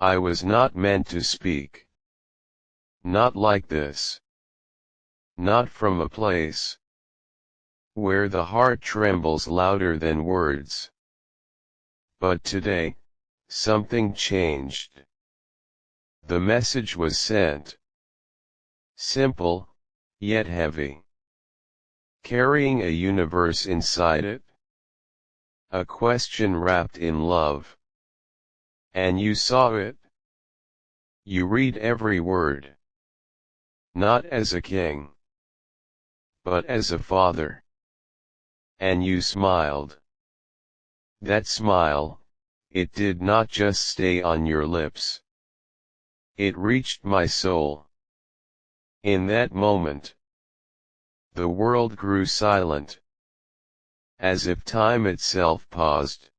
I was not meant to speak. Not like this. Not from a place where the heart trembles louder than words. But today, something changed. The message was sent. Simple, yet heavy. Carrying a universe inside it. A question wrapped in love. And you saw it. You read every word. Not as a king, but as a father. And you smiled. That smile, it did not just stay on your lips. It reached my soul. In that moment, the world grew silent, as if time itself paused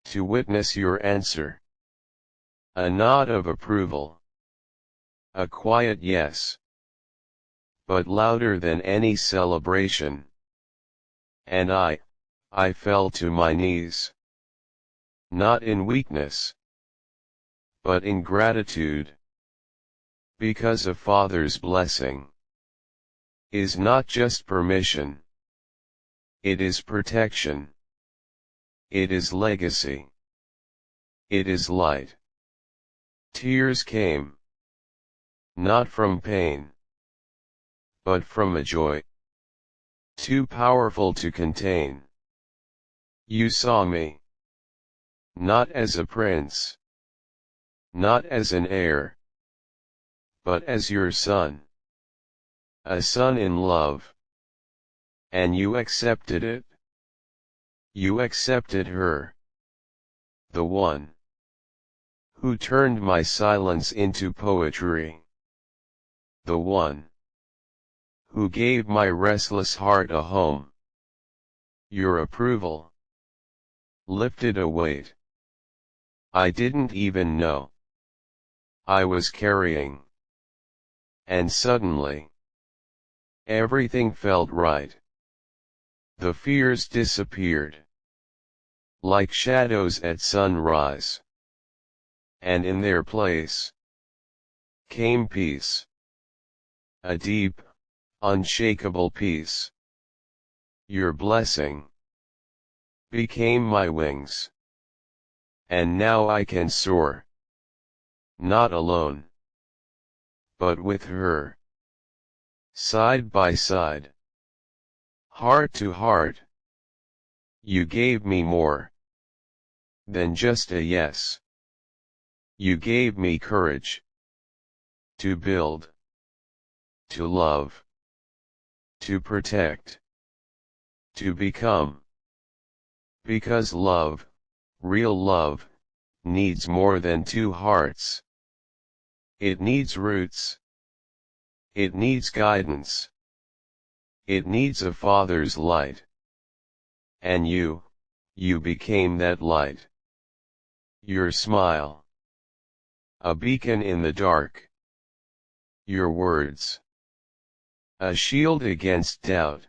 to witness your answer. A nod of approval. A quiet yes. But louder than any celebration. And I fell to my knees. Not in weakness, but in gratitude. Because a father's blessing is not just permission. It is protection. It is legacy. It is light. Tears came. Not from pain, but from a joy too powerful to contain. You saw me, not as a prince, not as an heir, but as your son. A son in love. And you accepted it. You accepted her. The one who turned my silence into poetry. The one who gave my restless heart a home. Your approval lifted a weight I didn't even know I was carrying. And suddenly, everything felt right. The fears disappeared, like shadows at sunrise. And in their place came peace. A deep, unshakable peace. Your blessing became my wings. And now I can soar. Not alone, but with her. Side by side. Heart to heart. You gave me more than just a yes. You gave me courage to build, to love, to protect, to become. Because love, real love, needs more than two hearts. It needs roots. It needs guidance. It needs a father's light. And you became that light. Your smile, a beacon in the dark. Your words, a shield against doubt.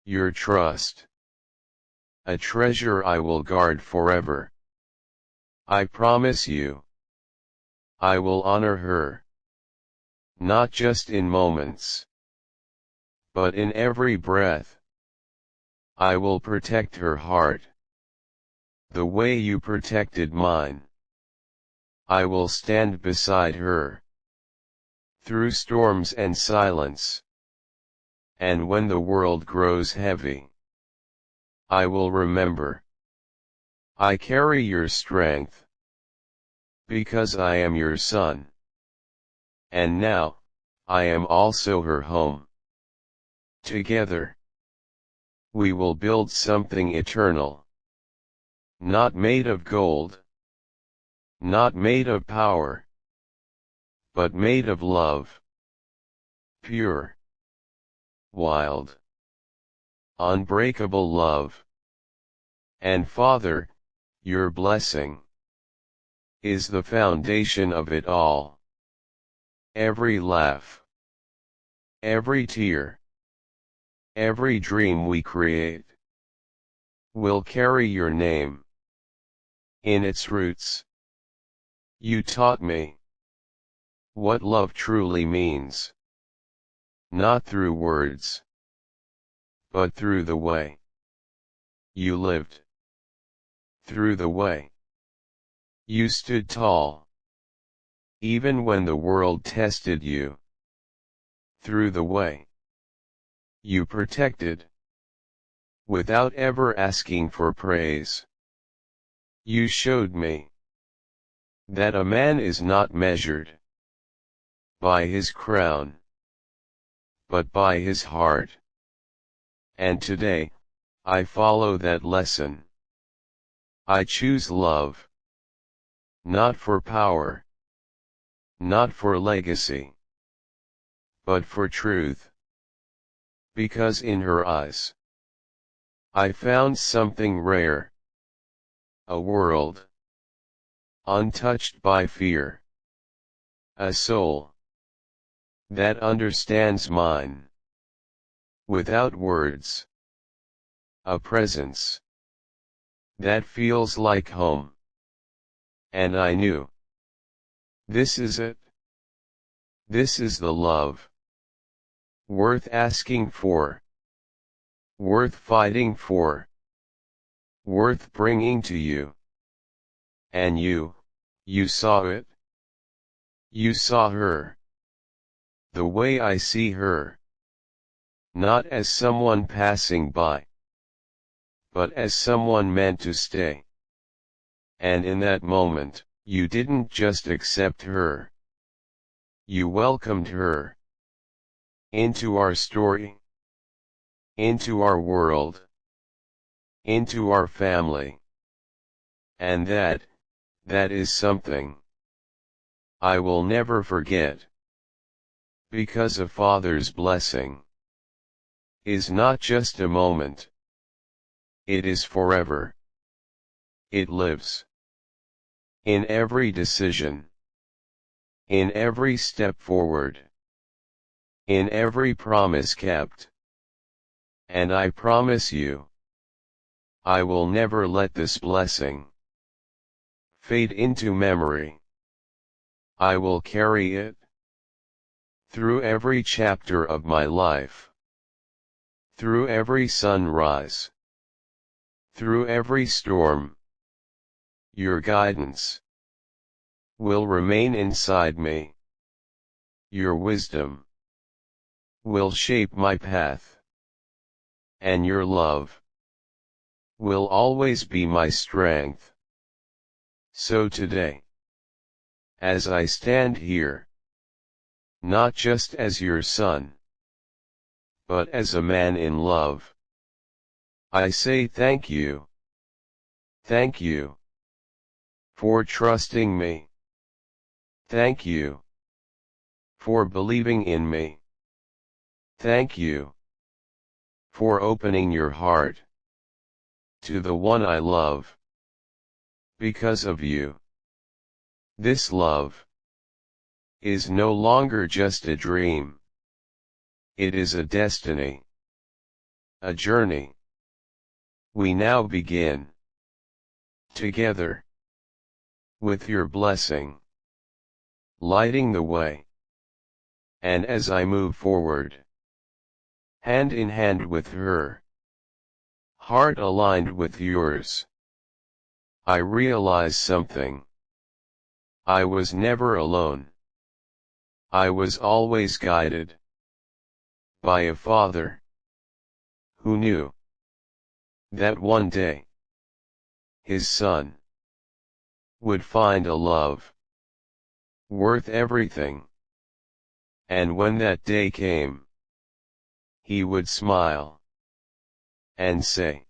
Your trust, a treasure I will guard forever. I promise you, I will honor her. Not just in moments, but in every breath. I will protect her heart, the way you protected mine. I will stand beside her, through storms and silence. And when the world grows heavy, I will remember. I carry your strength, because I am your son. And now, I am also her home. Together, we will build something eternal. Not made of gold, not made of power, but made of love. Pure, wild, unbreakable love. And Father, your blessing is the foundation of it all. Every laugh, every tear, every dream we create will carry your name in its roots. You taught me what love truly means. Not through words, but through the way you lived. Through the way you stood tall, even when the world tested you. Through the way you protected, without ever asking for praise. You showed me that a man is not measured by his crown, but by his heart. And today, I follow that lesson. I choose love, not for power, not for legacy, but for truth. Because in her eyes, I found something rare. A world untouched by fear. A soul that understands mine without words. A presence that feels like home. And I knew, this is it. This is the love worth asking for, worth fighting for, worth bringing to you. And you saw it. You saw her the way I see her, not as someone passing by, but as someone meant to stay. And in that moment, you didn't just accept her. You welcomed her into our story, into our world, into our family. And that is something I will never forget. Because a father's blessing is not just a moment. It is forever. It lives in every decision, in every step forward, in every promise kept. And I promise you, I will never let this blessing fade into memory. I will carry it through every chapter of my life, through every sunrise, through every storm. Your guidance will remain inside me. Your wisdom will shape my path. And your love will always be my strength. So today, as I stand here, not just as your son, but as a man in love, I say thank you. Thank you for trusting me. Thank you for believing in me. Thank you for opening your heart to the one I love. Because of you, this love is no longer just a dream. It is a destiny, a journey. We now begin together, with your blessing lighting the way. And as I move forward, hand in hand with her, heart aligned with yours, I realize something. I was never alone. I was always guided by a father who knew that one day his son would find a love worth everything. And when that day came, he would smile and say,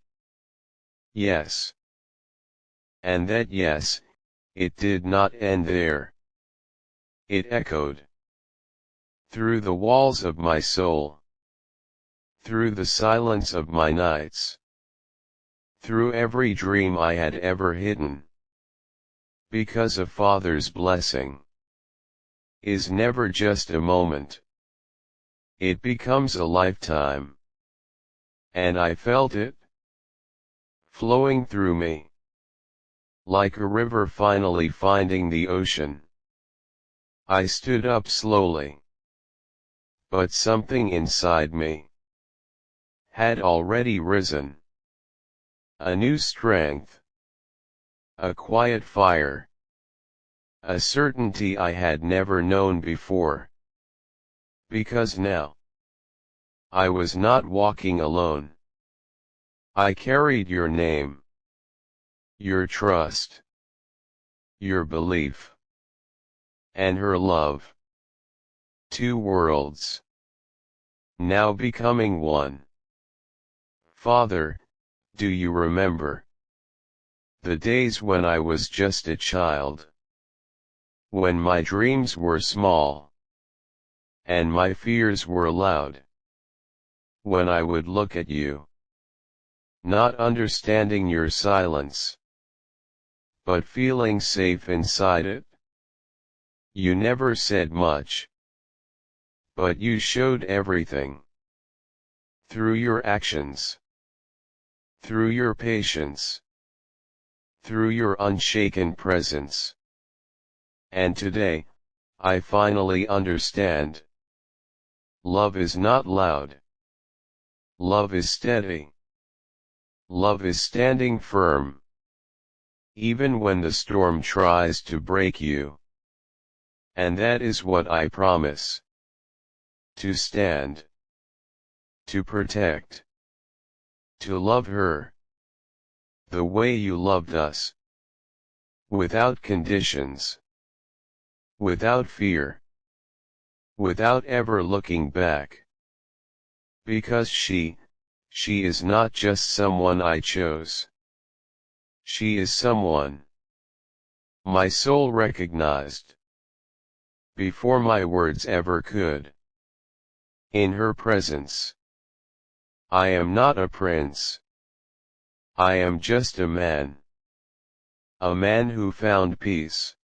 yes. And that yes, it did not end there. It echoed through the walls of my soul, through the silence of my nights, through every dream I had ever hidden. Because a father's blessing is never just a moment. It becomes a lifetime. And I felt it flowing through me. like a river finally finding the ocean. I stood up slowly. But something inside me had already risen. A new strength. A quiet fire. A certainty I had never known before. Because now, I was not walking alone. I carried your name. Your trust. Your belief. And her love. Two worlds. Now becoming one. Father, do you remember the days when I was just a child? When my dreams were small, and my fears were loud. When I would look at you, not understanding your silence, but feeling safe inside it. You never said much, but you showed everything. Through your actions, through your patience, through your unshaken presence. And today, I finally understand. Love is not loud. Love is steady. Love is standing firm. Even when the storm tries to break you. And that is what I promise. To stand. To protect. To love her. The way you loved us. Without conditions. Without fear. Without ever looking back. Because she is not just someone I chose. She is someone my soul recognized before my words ever could. In her presence, I am not a prince. I am just a man. A man who found peace.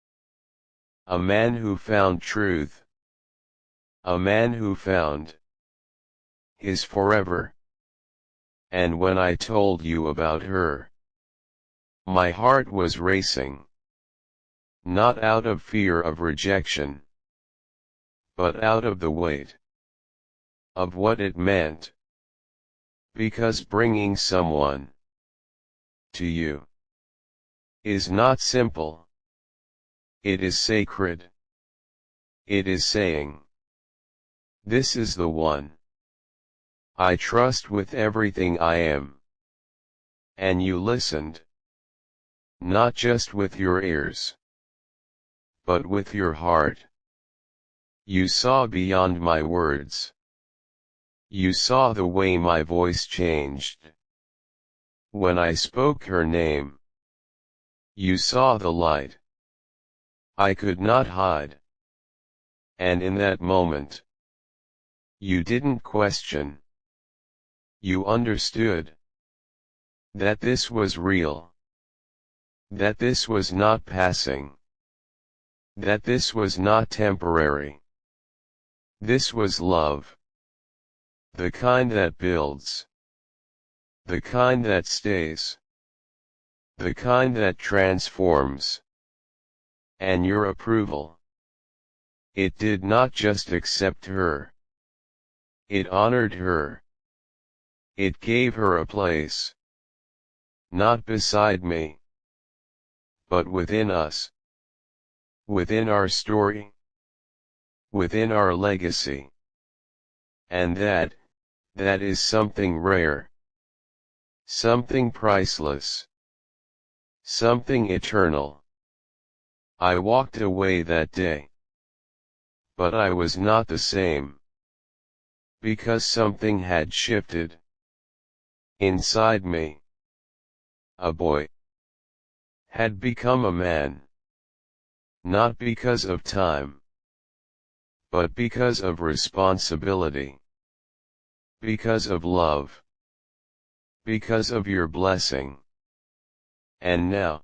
A man who found truth. A man who found his forever. And when I told you about her, my heart was racing. Not out of fear of rejection, but out of the weight of what it meant. Because bringing someone to you is not simple. It is sacred. It is saying, this is the one I trust with everything I am. And you listened. Not just with your ears, but with your heart. You saw beyond my words. You saw the way my voice changed. When I spoke her name, you saw the light I could not hide. And in that moment, you didn't question. You understood that this was real. That this was not passing. That this was not temporary. This was love. The kind that builds. The kind that stays. The kind that transforms. And your approval. It did not just accept her. It honored her. It gave her a place. Not beside me, but within us. Within our story. Within our legacy. And that is something rare. Something priceless. Something eternal. I walked away that day. But I was not the same. Because something had shifted. Inside me. A boy had become a man. Not because of time, but because of responsibility. Because of love. Because of your blessing. And now,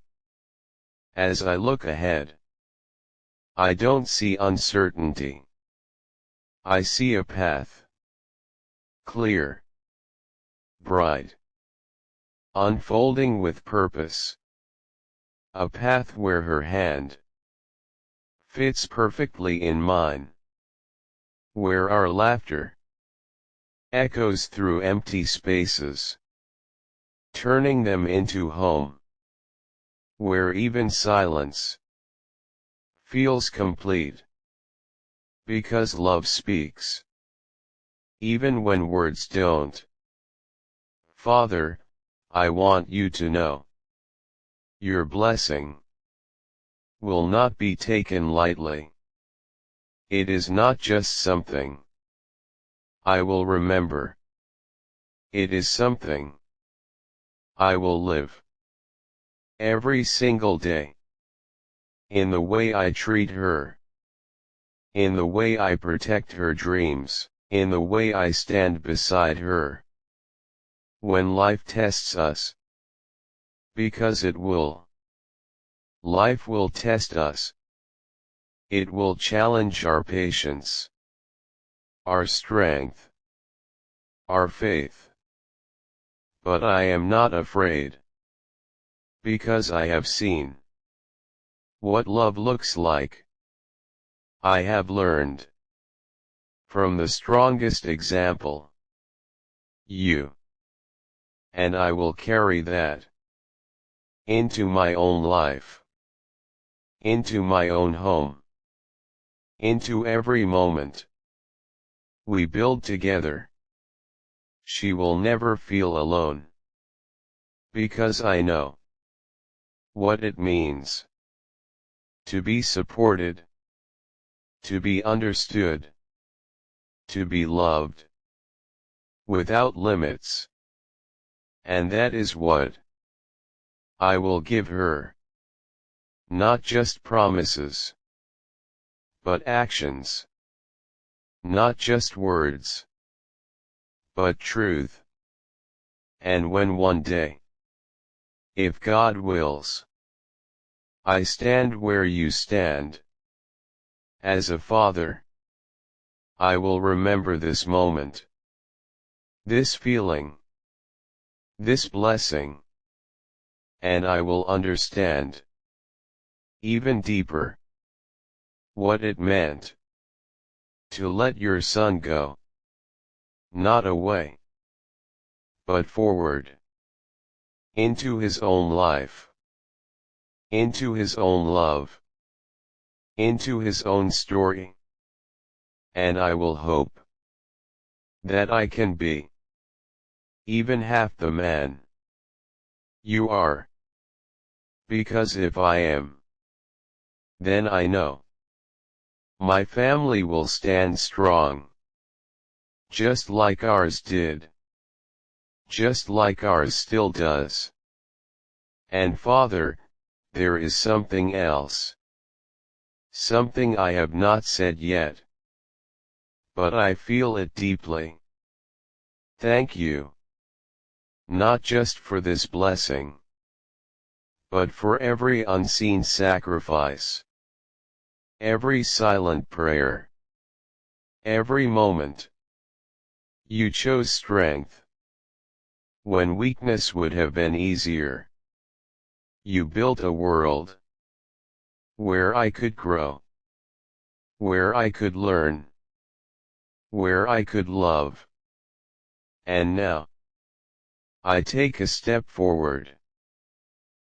as I look ahead, I don't see uncertainty. I see a path. Clear. Bright. Unfolding with purpose. a path where her hand fits perfectly in mine, where our laughter echoes through empty spaces, turning them into home, where even silence feels complete, because love speaks, even when words don't. Father, I want you to know, your blessing will not be taken lightly. It is not just something I will remember. It is something I will live every single day. In the way I treat her, in the way I protect her dreams, in the way I stand beside her when life tests us, because it will. Life will test us. It will challenge our patience, our strength, our faith. But I am not afraid, because I have seen what love looks like. I have learned from the strongest example, you, and I will carry that into my own life, into my own home, into every moment we build together. She will never feel alone, because I know what it means to be supported, to be understood, to be loved without limits. And that is what I will give her. Not just promises, but actions. Not just words, but truth. And when one day, if God wills, I stand where you stand, as a father, I will remember this moment, this feeling, this blessing, and I will understand, even deeper, what it meant to let your son go, not away, but forward, into his own life, into his own love, into his own story. And I will hope that I can be even half the man you are, because if I am, then I know my family will stand strong, just like ours did, just like ours still does. And Father, there is something else, something I have not said yet, but I feel it deeply. Thank you, not just for this blessing, but for every unseen sacrifice, every silent prayer, every moment you chose strength when weakness would have been easier. You built a world where I could grow, where I could learn, where I could love. And now, I take a step forward,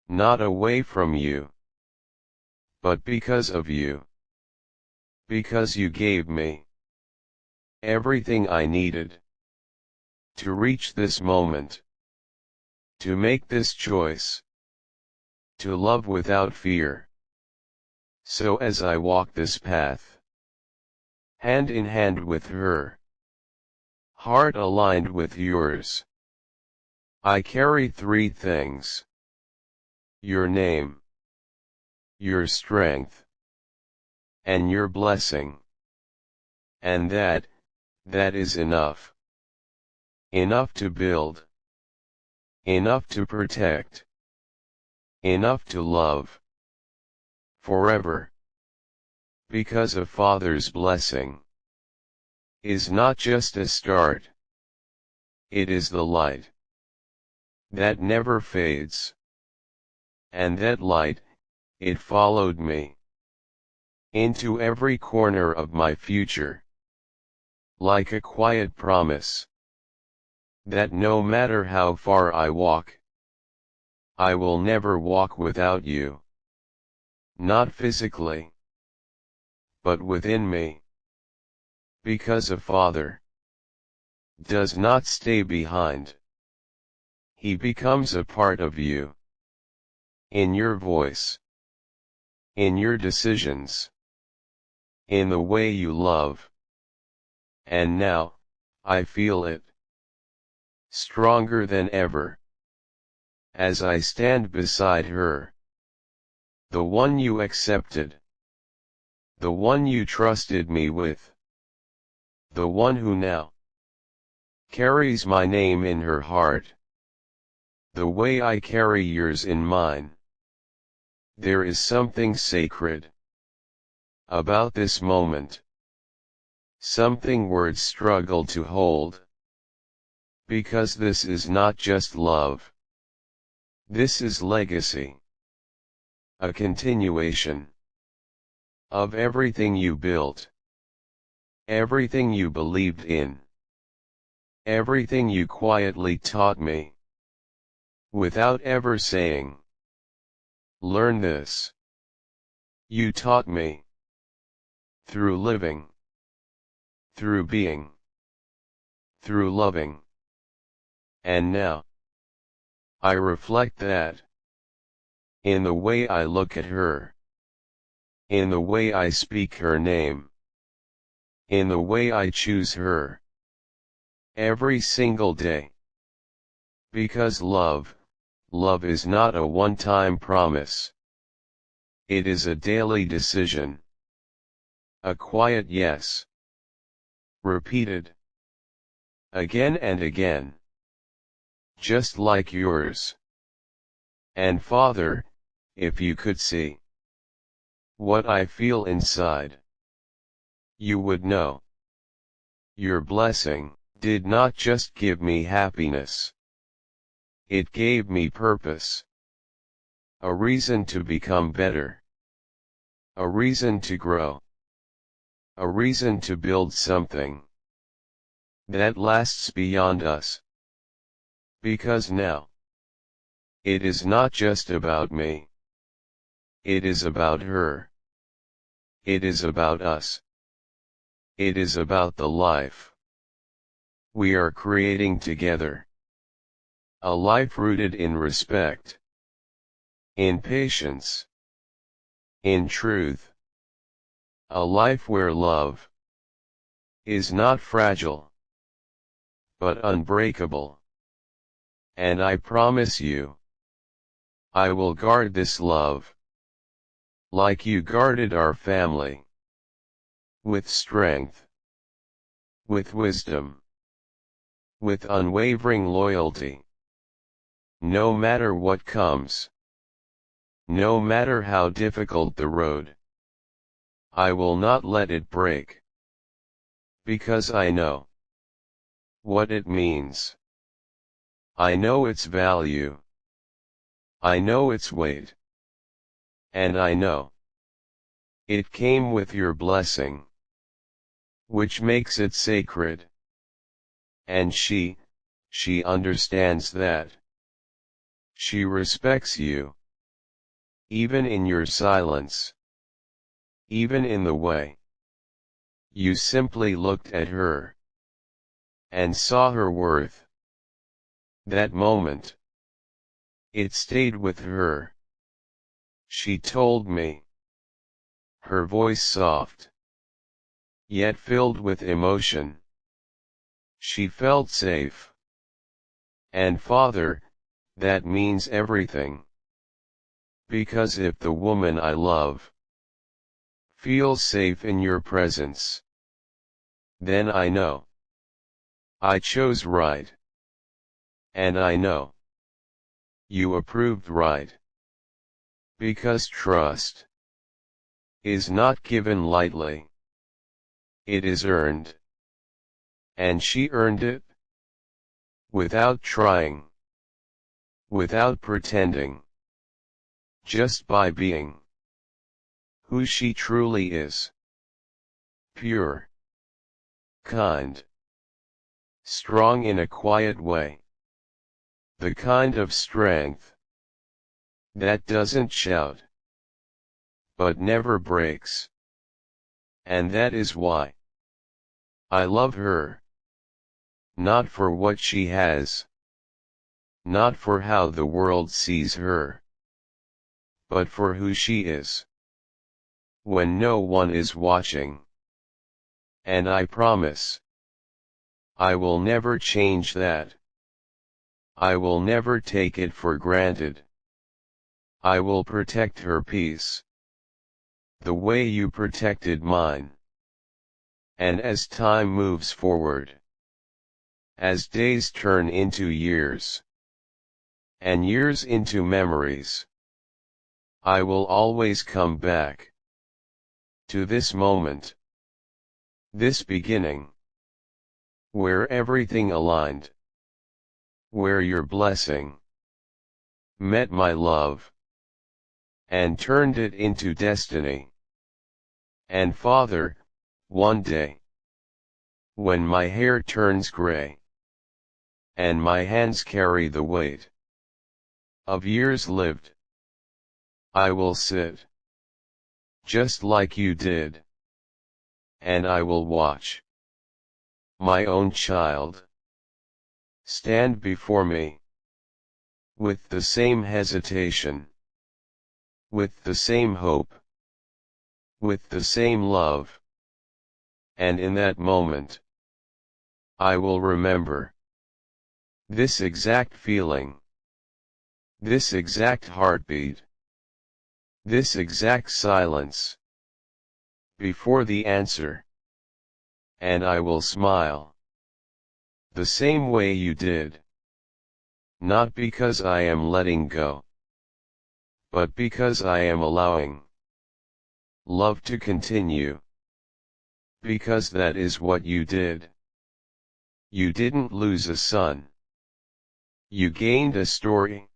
not away from you, but because of you, because you gave me everything I needed to reach this moment, to make this choice, to love without fear. So as I walk this path, hand in hand with her, heart aligned with yours, I carry three things: your name, your strength, and your blessing. And that is enough. Enough to build, enough to protect, enough to love forever. Because a father's blessing is not just a start, it is the light that never fades. And that light it followed me into every corner of my future, like a quiet promise that no matter how far I walk, I will never walk without you. Not physically, but within me. Because a father does not stay behind. He becomes a part of you. In your voice, in your decisions, in the way you love. And now, I feel it stronger than ever, as I stand beside her. The one you accepted. The one you trusted me with. The one who now carries my name in her heart. The way I carry yours in mine. There is something sacred about this moment. Something words struggle to hold. Because this is not just love. This is legacy. A continuation of everything you built. Everything you believed in. Everything you quietly taught me. Without ever saying, learn this. You taught me. Through living. Through being. Through loving. And now, I reflect that. In the way I look at her. In the way I speak her name. In the way I choose her. Every single day. Because love is not a one-time promise. It is a daily decision. A quiet yes. Repeated. Again and again. Just like yours. And Father, if you could see what I feel inside, you would know. Your blessing did not just give me happiness. It gave me purpose. A reason to become better. A reason to grow. A reason to build something that lasts beyond us. Because now, it is not just about me. It is about her. It is about us. It is about the life we are creating together. A life rooted in respect, in patience, in truth. A life where love is not fragile, but unbreakable. And I promise you, I will guard this love, like you guarded our family. With strength, with wisdom, with unwavering loyalty. No matter what comes, no matter how difficult the road, I will not let it break. Because I know what it means. I know its value. I know its weight. And I know it came with your blessing, which makes it sacred. And she understands that. She respects you. Even in your silence. Even in the way you simply looked at her and saw her worth. That moment, it stayed with her. She told me, her voice soft, yet filled with emotion. She felt safe. And Father, that means everything. Because if the woman I love feels safe in your presence, then I know I chose right. And I know you approved right. Because trust is not given lightly. It is earned. And she earned it without trying, without pretending, just by being. who she truly is. Pure, kind, strong in a quiet way. The kind of strength that doesn't shout, but never breaks. And that is why I love her. Not for what she has, not for how the world sees her, but for who she is, when no one is watching. And I promise, I will never change that. I will never take it for granted. I will protect her peace, the way you protected mine. And as time moves forward, as days turn into years, and years into memories, I will always come back to this moment, this beginning, where everything aligned, where your blessing met my love, and turned it into destiny. And Father, one day, when my hair turns gray, and my hands carry the weight of years lived, I will sit, just like you did, and I will watch my own child stand before me, with the same hesitation, with the same hope, with the same love. And in that moment, I will remember this exact feeling, this exact heartbeat, this exact silence before the answer. And I will smile the same way you did, not because I am letting go, but because I am allowing love to continue. Because that is what you did. You didn't lose a son. You gained a story.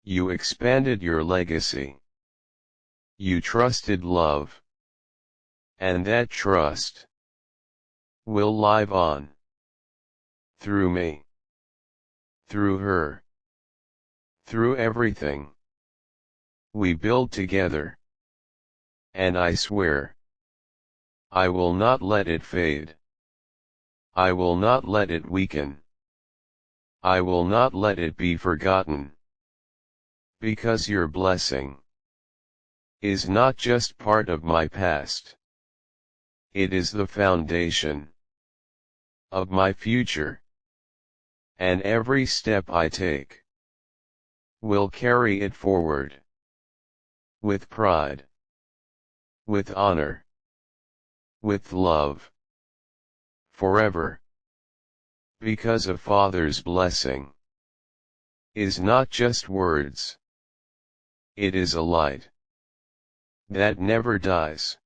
You expanded your legacy. You trusted love. And that trust will live on. Through me. Through her. Through everything we build together. And I swear, I will not let it fade. I will not let it weaken. I will not let it be forgotten. Because your blessing is not just part of my past. It is the foundation of my future. And every step I take will carry it forward. With pride. With honor. With love. Forever. Because a father's blessing is not just words. It is a light that never dies.